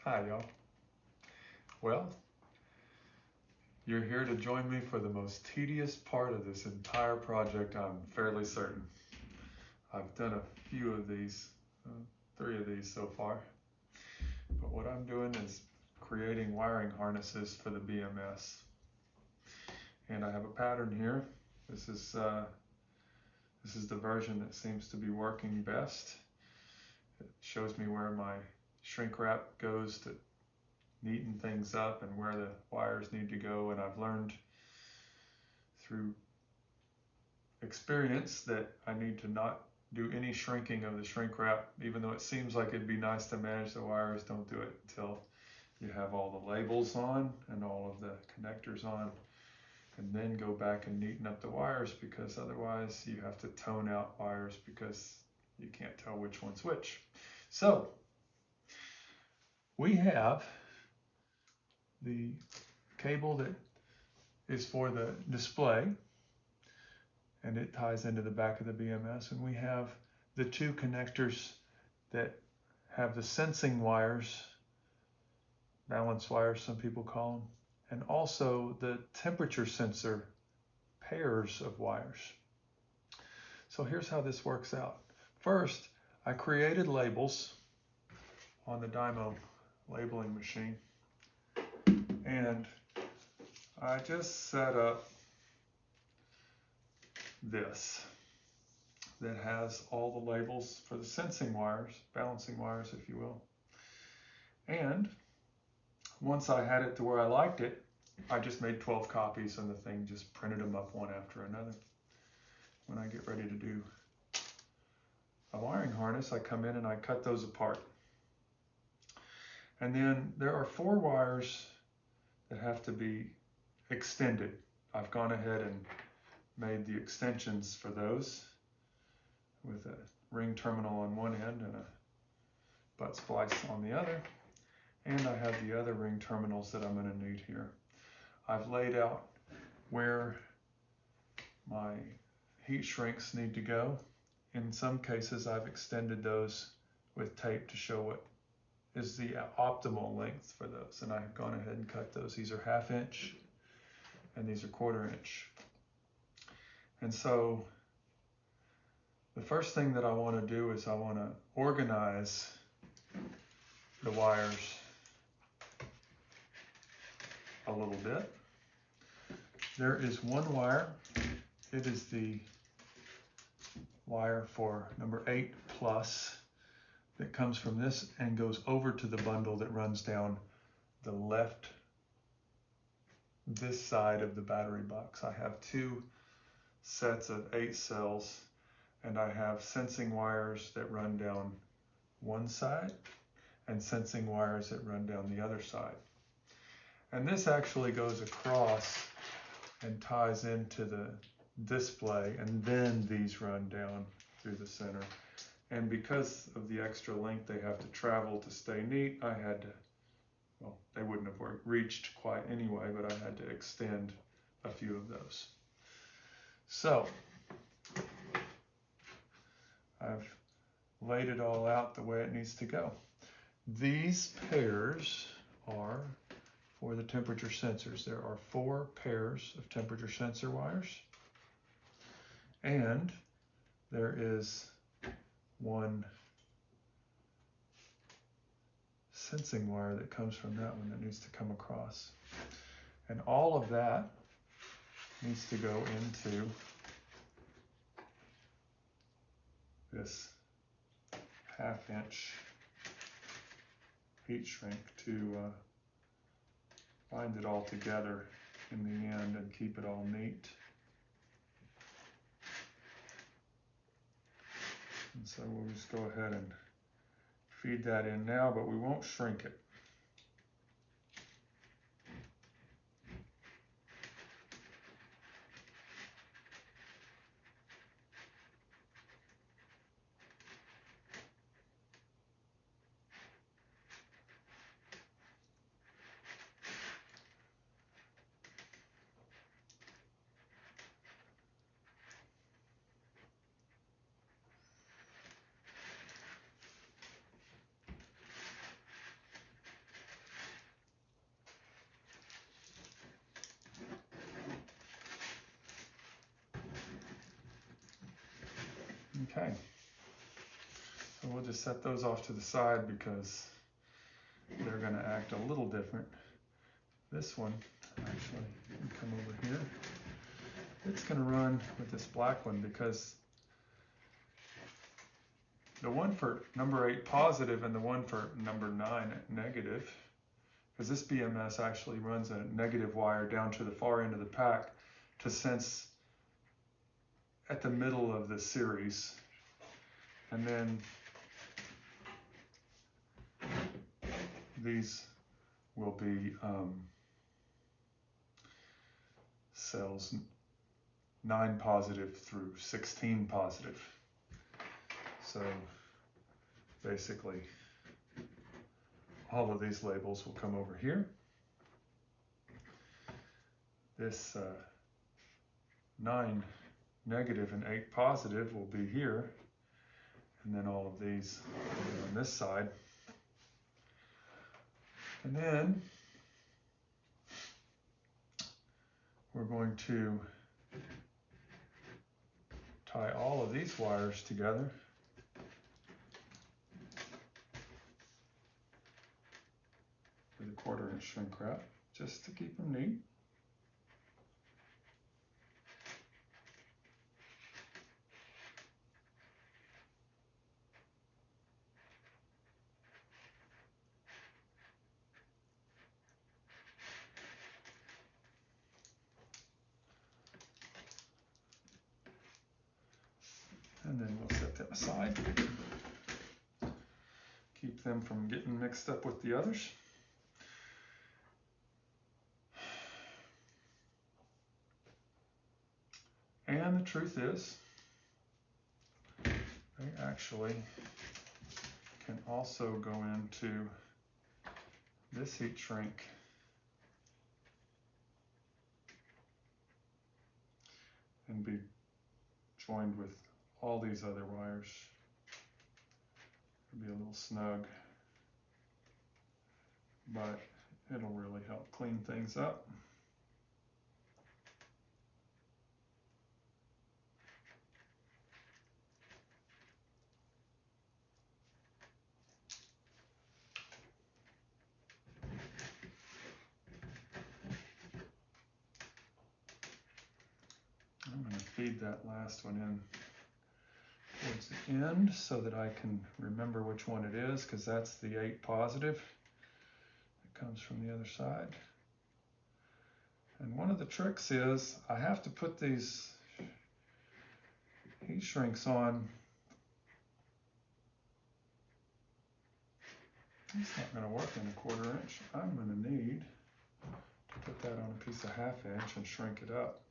Hi, y'all. Well, you're here to join me for the most tedious part of this entire project, I'm fairly certain. I've done a few of these, 3 of these so far. But what I'm doing is creating wiring harnesses for the BMS. And I have a pattern here. This is the version that seems to be working best. It shows me where my shrink wrap goes to neaten things up and where the wires need to go, and I've learned through experience that I need to not do any shrinking of the shrink wrap. Even though it seems like it'd be nice to manage the wires, don't do it until you have all the labels on and all of the connectors on, and then go back and neaten up the wires, because otherwise you have to tone out wires because you can't tell which one's which. So we have the cable that is for the display, and it ties into the back of the BMS, and we have the 2 connectors that have the sensing wires, balance wires some people call them, and also the temperature sensor pairs of wires. So here's how this works out. First, I created labels on the Dymo labeling machine, and I just set up this that has all the labels for the sensing wires, balancing wires if you will. And once I had it to where I liked it, I just made 12 copies, and the thing just printed them up one after another. When I get ready to do a wiring harness, I come in and I cut those apart. And then there are 4 wires that have to be extended. I've gone ahead and made the extensions for those with a ring terminal on one end and a butt splice on the other. And I have the other ring terminals that I'm going to need here. I've laid out where my heat shrinks need to go. In some cases, I've extended those with tape to show what is the optimal length for those, and I've gone ahead and cut those. These are 1/2 inch and these are 1/4 inch. And so the first thing that I want to do is I want to organize the wires a little bit. There is one wire. It is the wire for number 8 plus that comes from this and goes over to the bundle that runs down the left, this side of the battery box. I have 2 sets of 8 cells, and I have sensing wires that run down one side and sensing wires that run down the other side. And this actually goes across and ties into the display, and then these run down through the center. And because of the extra length they have to travel to stay neat, I had to, well, they wouldn't have reached quite anyway, but I had to extend a few of those. So I've laid it all out the way it needs to go. These pairs are for the temperature sensors. There are 4 pairs of temperature sensor wires, and there is 1 sensing wire that comes from that one that needs to come across. And all of that needs to go into this 1/2 inch heat shrink to bind it all together in the end and keep it all neat. And so we'll just go ahead and feed that in now, but we won't shrink it. Okay, so we'll just set those off to the side because they're going to act a little different. This one, actually, can come over here. It's going to run with this black one because the one for number 8 positive and the one for number 9 negative, because this BMS actually runs a negative wire down to the far end of the pack to sense at the middle of the series. And then these will be cells 9 positive through 16 positive. So basically all of these labels will come over here. This 9 negative and 8 positive will be here, and then all of these will be on this side. And then we're going to tie all of these wires together with a 1/4 inch shrink wrap, just to keep them neat. And then we'll set them aside. Keep them from getting mixed up with the others. And the truth is, they actually can also go into this heat shrink and be joined with all these other wires. It'll be a little snug, but it'll really help clean things up. I'm going to feed that last one in towards the end so that I can remember which one it is, because that's the 8 positive that comes from the other side. And one of the tricks is I have to put these heat shrinks on. It's not going to work in a 1/4 inch. I'm going to need to put that on a piece of 1/2 inch and shrink it up.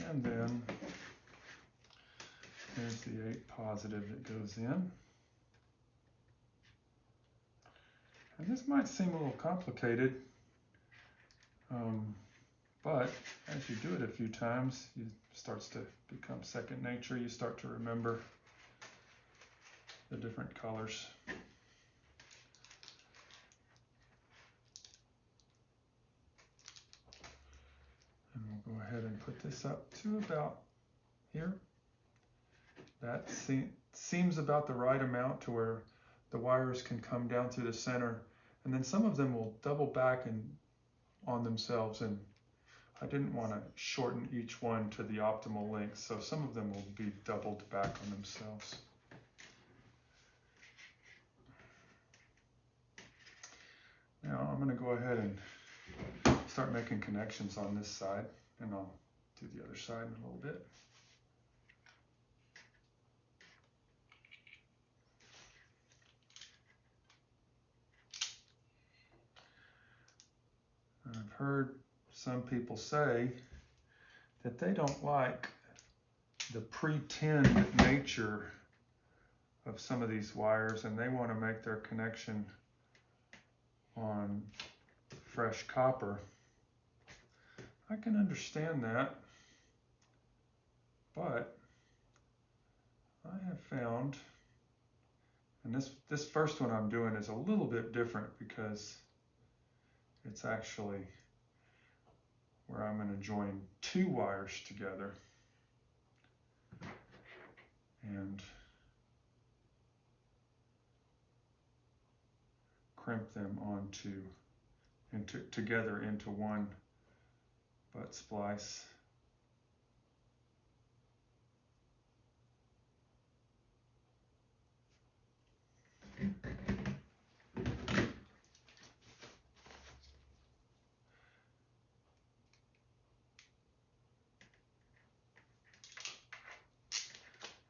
And then here's the 8 positive that goes in. And this might seem a little complicated, but as you do it a few times, it starts to become second nature. You start to remember the different colors. And we'll go ahead and put this up to about here. That seems about the right amount to where the wires can come down through the center, and then some of them will double back and on themselves, and I didn't want to shorten each one to the optimal length, so some of them will be doubled back on themselves. Now I'm going to go ahead and start making connections on this side, and I'll do the other side in a little bit. I've heard some people say that they don't like the pre-tinned nature of some of these wires, and they want to make their connection on fresh copper. I can understand that, but I have found, and this first one I'm doing is a little bit different because it's actually where I'm going to join two wires together and crimp them together into one butt splice.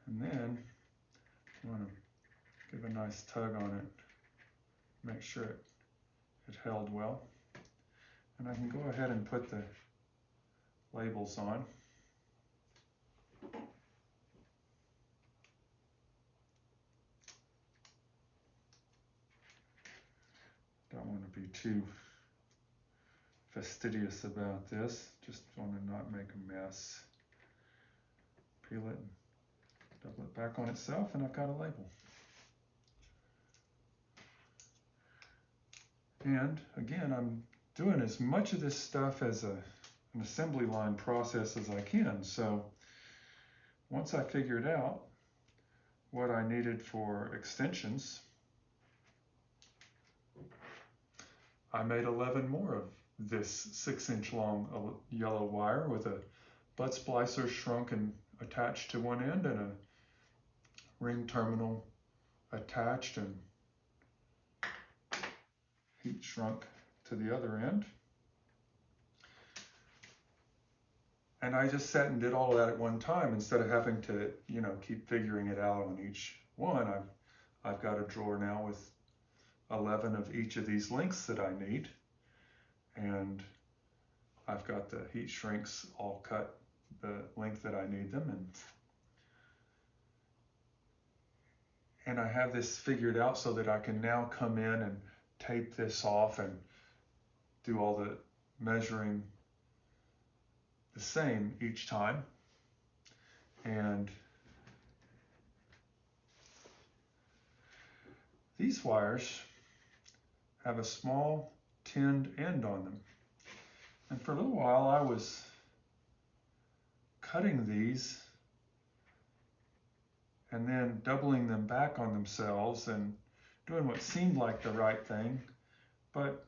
And then I want to give a nice tug on it, make sure it held well. And I can go ahead and put the labels on. Don't want to be too fastidious about this, just want to not make a mess. Peel it and double it back on itself, and I've got a label. And again, I'm doing as much of this stuff as an assembly line process as I can. So once I figured out what I needed for extensions, I made 11 more of this 6-inch long yellow wire with a butt splicer shrunk and attached to one end and a ring terminal attached and heat shrunk to the other end. And I just sat and did all of that at one time instead of having to, keep figuring it out on each one. I've got a drawer now with 11 of each of these lengths that I need. And I've got the heat shrinks all cut the length that I need them. And I have this figured out so that I can now come in and tape this off and do all the measuring the same each time. And these wires have a small tinned end on them. And for a little while I was cutting these and then doubling them back on themselves and doing what seemed like the right thing. But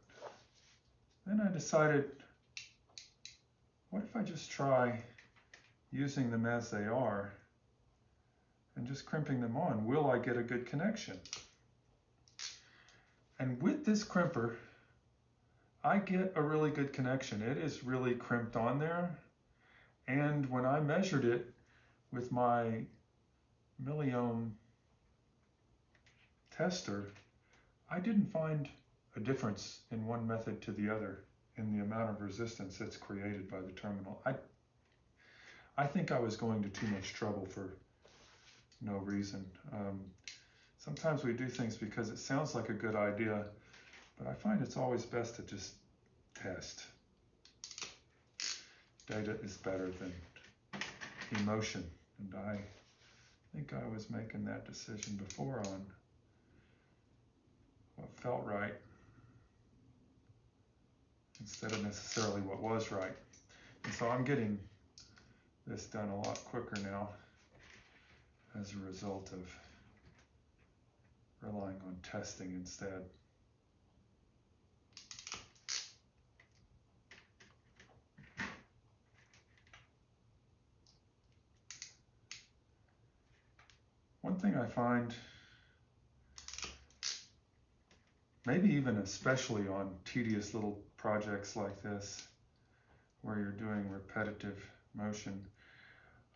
then I decided, what if I just try using them as they are and just crimping them on? Will I get a good connection? And with this crimper, I get a really good connection. It is really crimped on there. And when I measured it with my milliohm tester, I didn't find a difference in one method to the other in the amount of resistance that's created by the terminal. I think I was going to too much trouble for no reason. Sometimes we do things because it sounds like a good idea, but I find it's always best to just test. Data is better than emotion, and I think I was making that decision before on what felt right instead of necessarily what was right. And so I'm getting this done a lot quicker now as a result of relying on testing instead. one thing I find, maybe even especially on tedious little projects like this, where you're doing repetitive motion,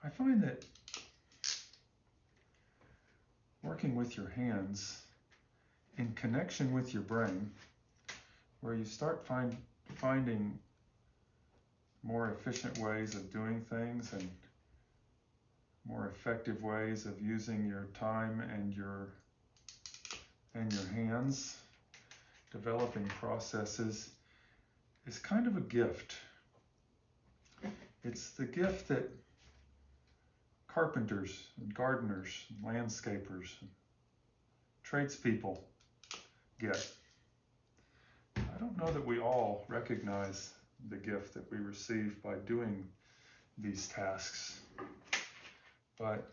I find that working with your hands in connection with your brain, where you start finding more efficient ways of doing things and more effective ways of using your time and your hands, developing processes, is kind of a gift. It's the gift that carpenters and gardeners and landscapers and tradespeople get. I don't know that we all recognize the gift that we receive by doing these tasks, but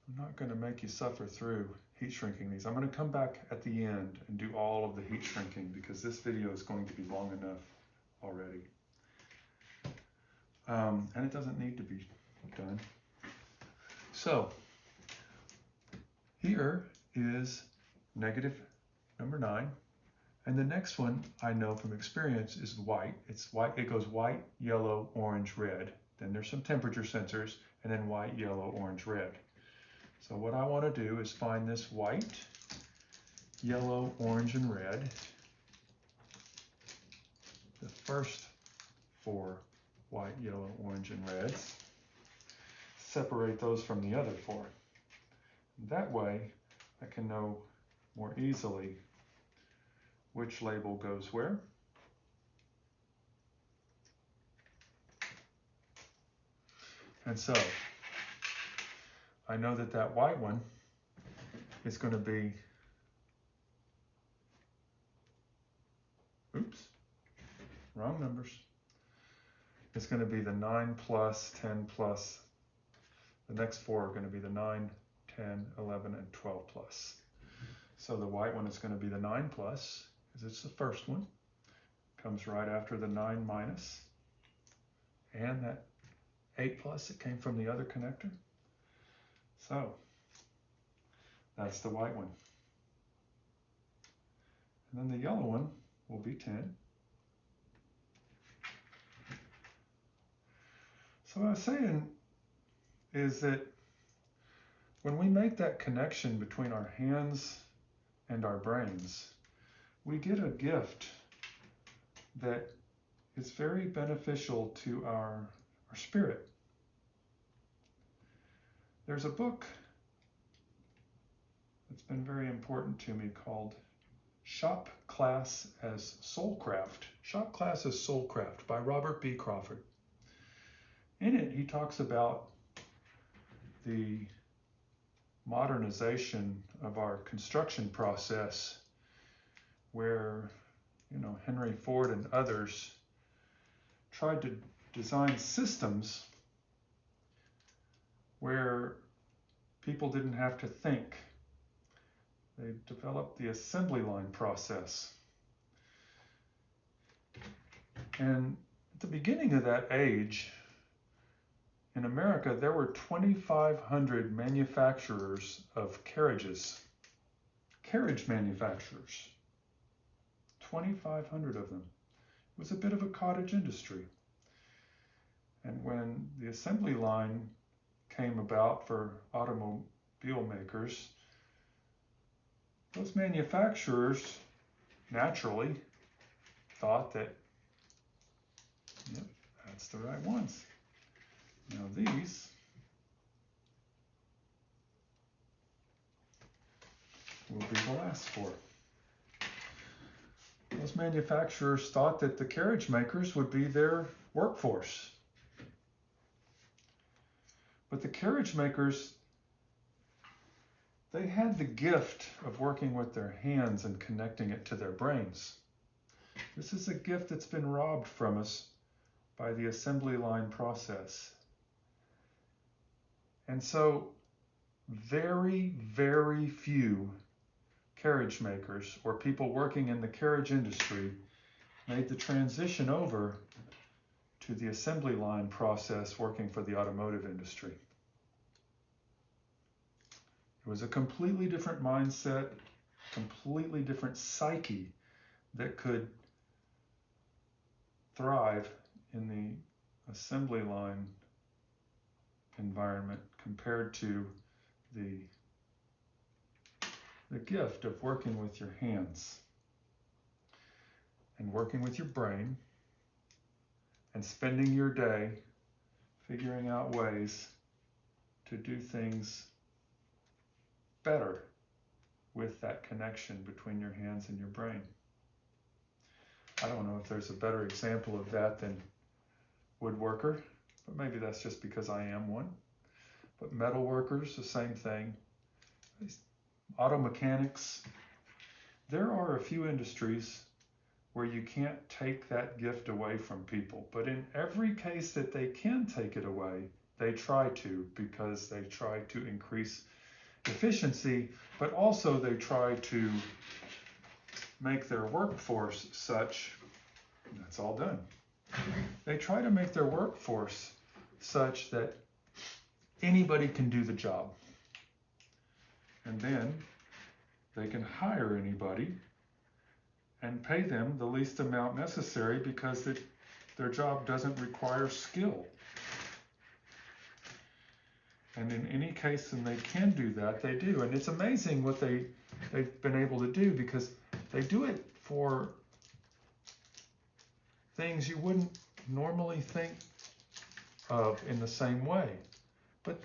I'm not going to make you suffer through heat shrinking these. I'm going to come back at the end and do all of the heat shrinking because this video is going to be long enough already. And it doesn't need to be done. So here is negative number 9. And the next one I know from experience is white. It's white. It goes white, yellow, orange, red. Then there's some temperature sensors, and then white, yellow, orange, red. So what I want to do is find this white, yellow, orange, and red. The first 4 white, yellow, orange, and reds. Separate those from the other 4. That way I can know more easily which label goes where. And so I know that that white one is going to be, oops, wrong numbers. It's going to be the 9 plus, 10 plus. The next 4 are going to be the 9, 10, 11, and 12 plus. So the white one is going to be the 9 plus, because it's the first one. Comes right after the 9 minus. And that 8 plus, it came from the other connector. So that's the white one. And then the yellow one will be 10. So what I was saying is that when we make that connection between our hands and our brains, we get a gift that is very beneficial to our spirit. There's a book that's been very important to me called Shop Class as Soulcraft. Shop Class as Soulcraft by Robert B. Crawford. In it, he talks about the modernization of our construction process where, Henry Ford and others tried to design systems where people didn't have to think. They developed the assembly line process. And at the beginning of that age, in America, there were 2,500 manufacturers of carriages. Carriage manufacturers. 2,500 of them. It was a bit of a cottage industry. And when the assembly line came about for automobile makers, those manufacturers naturally thought that, yep, that's the right ones. Now these will be the last 4. Those manufacturers thought that the carriage makers would be their workforce. But the carriage makers, they had the gift of working with their hands and connecting it to their brains. This is a gift that's been robbed from us by the assembly line process. And so very, very few carriage makers or people working in the carriage industry made the transition over to the assembly line process working for the automotive industry. It was a completely different mindset, completely different psyche that could thrive in the assembly line environment compared to the gift of working with your hands and working with your brain and spending your day figuring out ways to do things better with that connection between your hands and your brain. I don't know if there's a better example of that than woodworker, but maybe that's just because I am one. But metal workers, the same thing. Auto mechanics. There are a few industries where you can't take that gift away from people, but in every case that they can take it away, they try to, because they try to increase efficiency, but also they try to make their workforce such, that's all done. They try to make their workforce such that anybody can do the job. And then they can hire anybody and pay them the least amount necessary because their job doesn't require skill. And in any case, when they can do that, they do. And it's amazing what they've been able to do, because they do it for things you wouldn't normally think of in the same way. But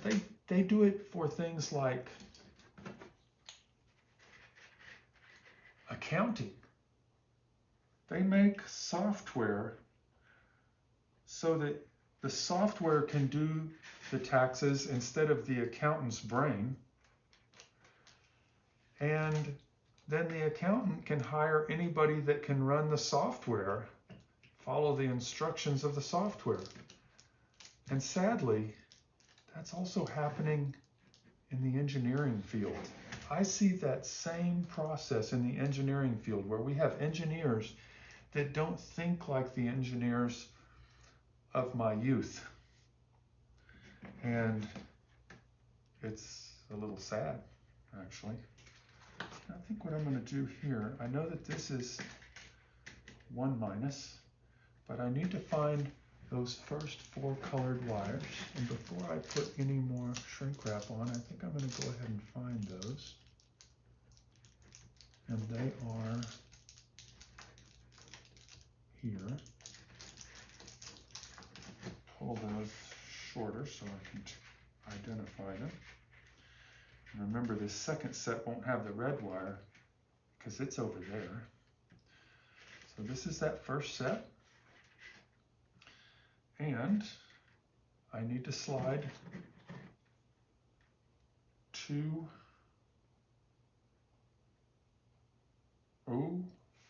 they do it for things like accounting. They make software so that the software can do the taxes instead of the accountant's brain. And then the accountant can hire anybody that can run the software, follow the instructions of the software. And sadly, that's also happening in the engineering field. I see that same process in the engineering field, where we have engineers that don't think like the engineers of my youth. And it's a little sad, actually. I think what I'm going to do here, I know that this is 1 minus, but I need to find those first 4 colored wires. And before I put any more shrink wrap on, I think I'm going to go ahead and find those. And they are here. Pull those shorter so I can identify them. And remember, this second set won't have the red wire because it's over there. So this is that first set. And I need to slide 2. Oh,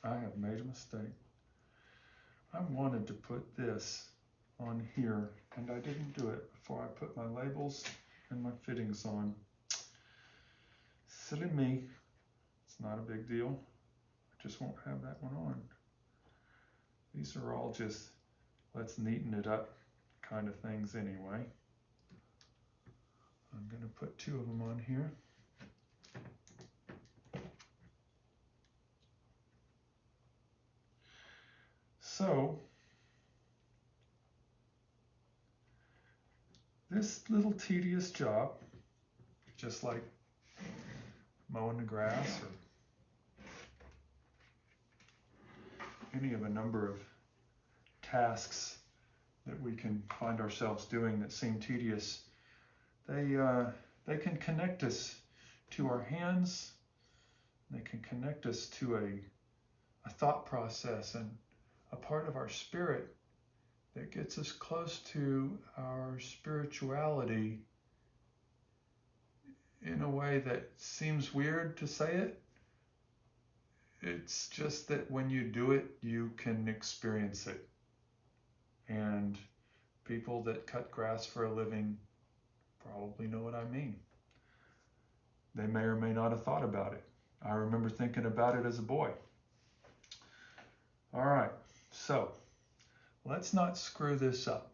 I have made a mistake. I wanted to put this on here, and I didn't do it before I put my labels and my fittings on. Silly me. It's not a big deal. I just won't have that one on. These are all just let's neaten it up kind of things anyway. I'm going to put 2 of them on here. So this little tedious job, just like mowing the grass or any of a number of tasks that we can find ourselves doing that seem tedious, they can connect us to our hands. They can connect us to a thought process and a part of our spirit that gets us close to our spirituality in a way that seems weird to say it. It's just that when you do it, you can experience it. And people that cut grass for a living probably know what I mean. They may or may not have thought about it. I remember thinking about it as a boy. All right, so let's not screw this up.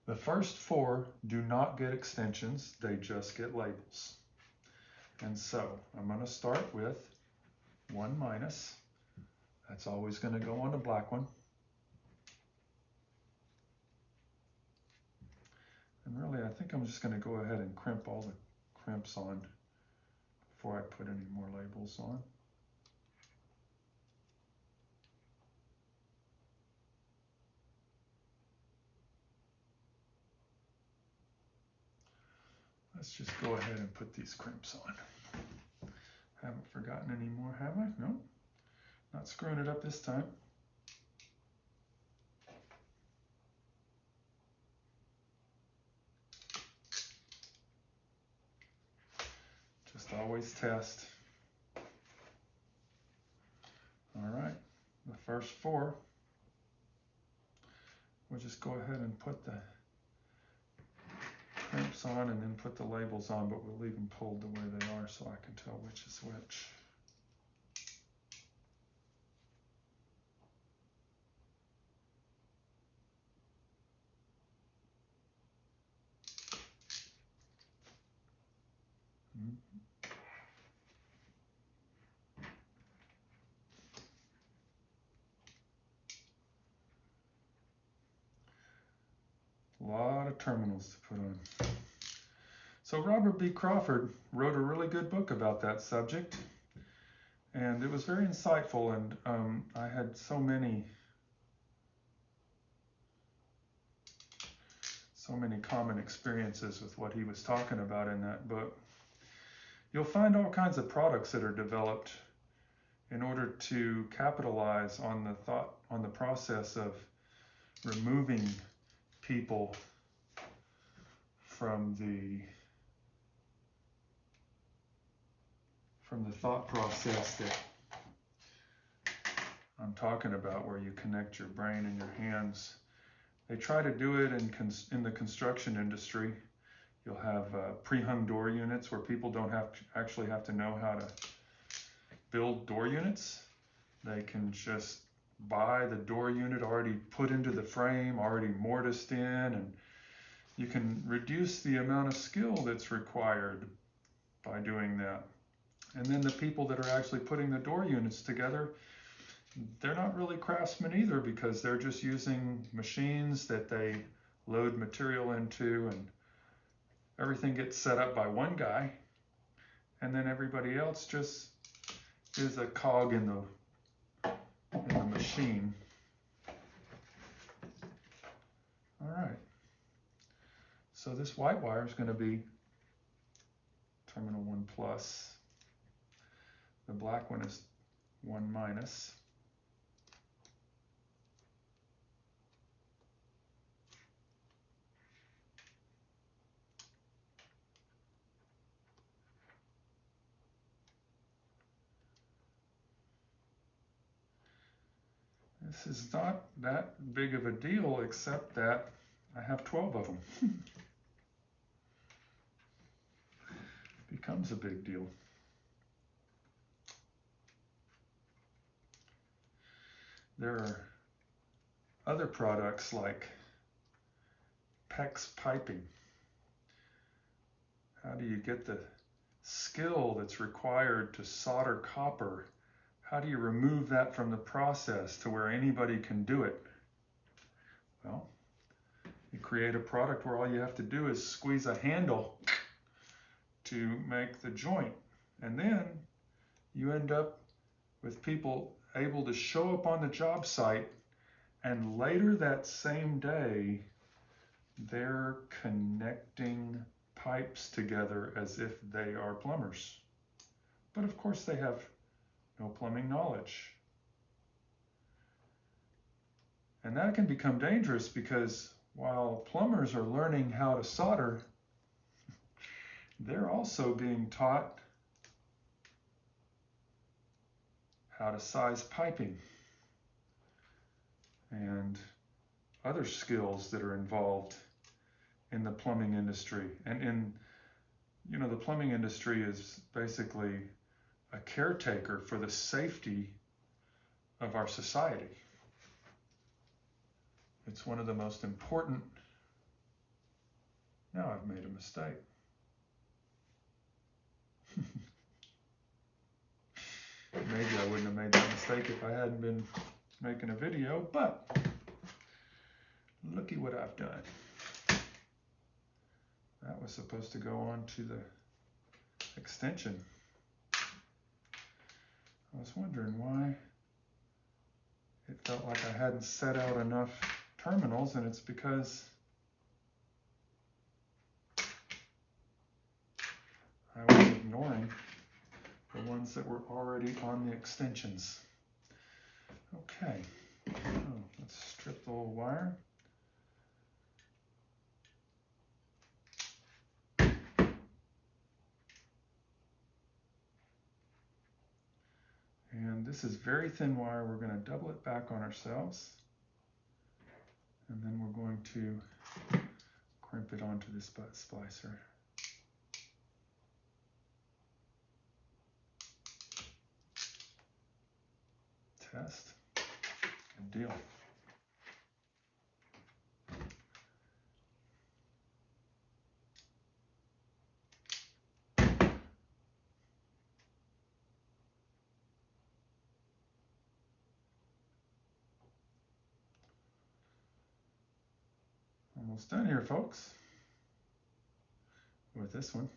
The first 4 do not get extensions, they just get labels. And so I'm going to start with 1 minus. That's always going to go on the black one. And really, I think I'm just going to go ahead and crimp all the crimps on before I put any more labels on. Let's just go ahead and put these crimps on. Haven't forgotten any more, have I? No, not screwing it up this time. Just always test. All right, the first 4, we'll just go ahead and put the crimps on and then put the labels on, but we'll leave them pulled the way they are so I can tell which is which. A lot of terminals to put on. So Robert B. Crawford wrote a really good book about that subject, and it was very insightful, and I had so many common experiences with what he was talking about in that book. You'll find all kinds of products that are developed in order to capitalize on the process of removing people from the thought process that I'm talking about, where you connect your brain and your hands. They try to do it in the construction industry. You'll have pre-hung door units where people don't actually have to know how to build door units. They can just buy the door unit already put into the frame, already mortised in, and you can reduce the amount of skill that's required by doing that. And then the people that are actually putting the door units together, they're not really craftsmen either, because they're just using machines that they load material into, and everything gets set up by one guy, and then everybody else just is a cog in the machine. All right. So this white wire is going to be terminal 1 plus. The black one is 1 minus. This is not that big of a deal, except that I have 12 of them. Becomes a big deal. There are other products like PEX piping. How do you get the skill that's required to solder copper? How do you remove that from the process to where anybody can do it? Well, you create a product where all you have to do is squeeze a handle to make the joint. And then you end up with people able to show up on the job site, and later that same day, they're connecting pipes together as if they are plumbers. But of course they have no plumbing knowledge. And that can become dangerous, because while plumbers are learning how to solder, they're also being taught how to size piping and other skills that are involved in the plumbing industry. And the plumbing industry is basically a caretaker for the safety of our society. It's one of the most important. Now I've made a mistake. Maybe I wouldn't have made that mistake if I hadn't been making a video, but looky what I've done. That was supposed to go on to the extension. I was wondering why it felt like I hadn't set out enough terminals, and it's because I was ignoring the ones that were already on the extensions. Okay, let's strip the little wire. And this is very thin wire. We're going to double it back on ourselves. And then we're going to crimp it onto this butt splicer. Test. Good deal. Almost done here, folks, with this one.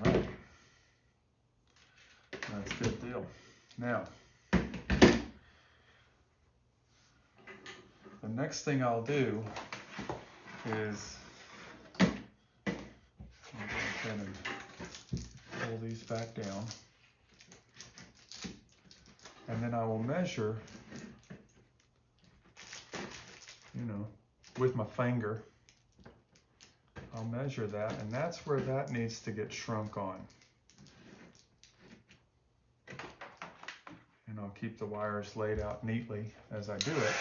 All right, that's a good deal. Now, the next thing I'll do is go ahead and pull these back down, and then I will measure, with my finger. I'll measure that, and that's where that needs to get shrunk on. And I'll keep the wires laid out neatly as I do it.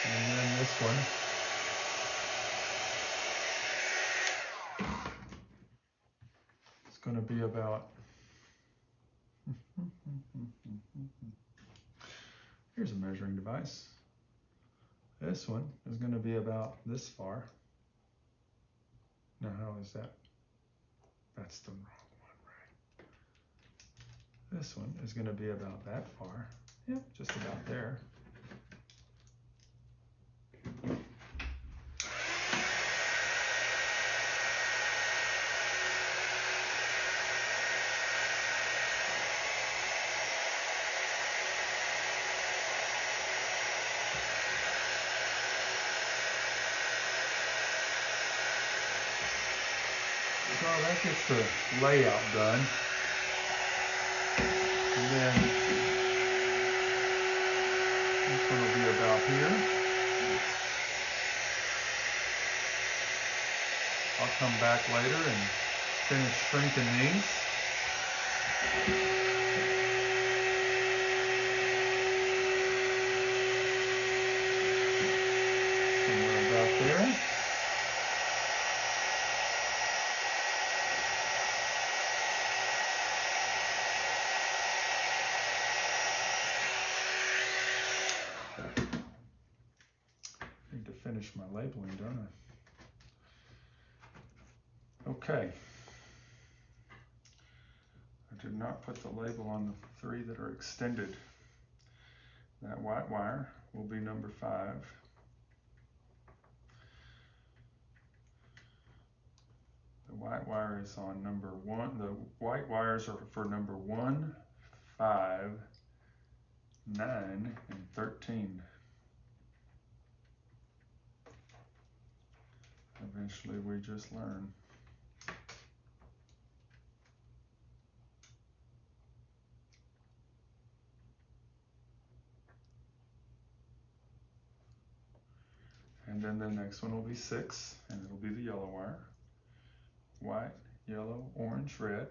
And then this one. It's going to be about, here's a measuring device. This one is going to be about this far. Now, how is that? That's the wrong one, right? This one is going to be about that far. Yep, just about there. So that gets the layout done. And then this one will be about here. I'll come back later and finish shrinking these. Somewhere about there. finish my labeling, don't I? Okay. I did not put the label on the 3 that are extended. That white wire will be number 5. The white wire is on number 1. The white wires are for number 1, 5, 9, and 13. Eventually we just learn. And then the next one will be 6, and it'll be the yellow wire. White, yellow, orange, red.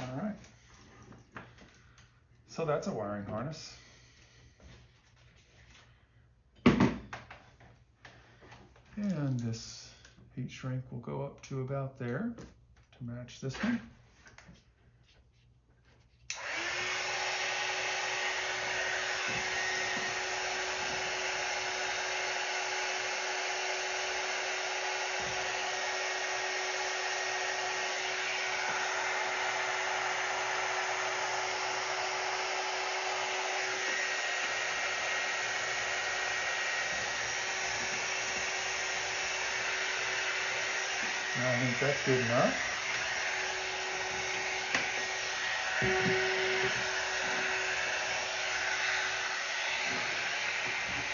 All right. So that's a wiring harness. And this heat shrink will go up to about there to match this one. I think that's good enough.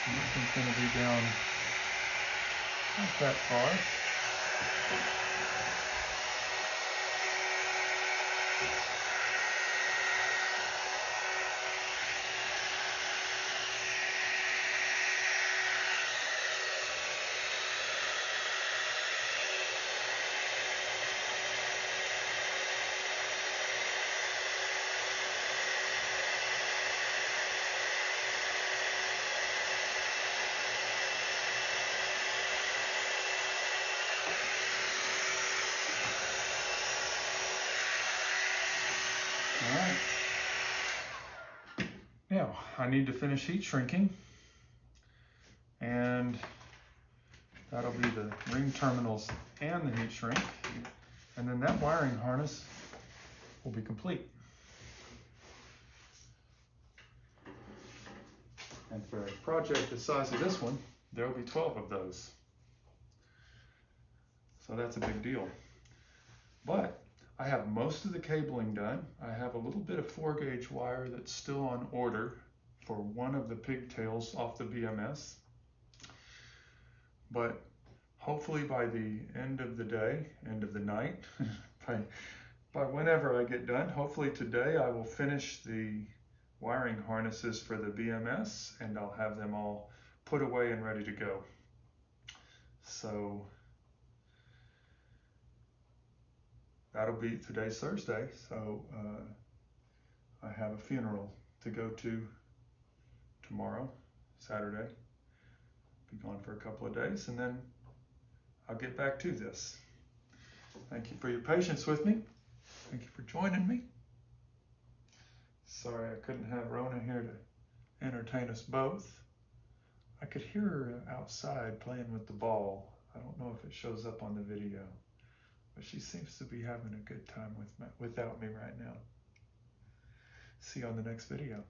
And this one's going to be down not that far. All right. Now, I need to finish heat shrinking, and that'll be the ring terminals and the heat shrink, and then that wiring harness will be complete. And for a project the size of this one, there will be 12 of those. So that's a big deal. But I have most of the cabling done. I have a little bit of 4-gauge wire that's still on order for one of the pigtails off the BMS. But hopefully by the end of the day, end of the night, by whenever I get done, hopefully today I will finish the wiring harnesses for the BMS, and I'll have them all put away and ready to go. So that'll be, today's Thursday, so I have a funeral to go to tomorrow, Saturday. Be gone for a couple of days, and then I'll get back to this. Thank you for your patience with me. Thank you for joining me. Sorry I couldn't have Rona here to entertain us both. I could hear her outside playing with the ball. I don't know if it shows up on the video, but she seems to be having a good time without me right now. See you on the next video.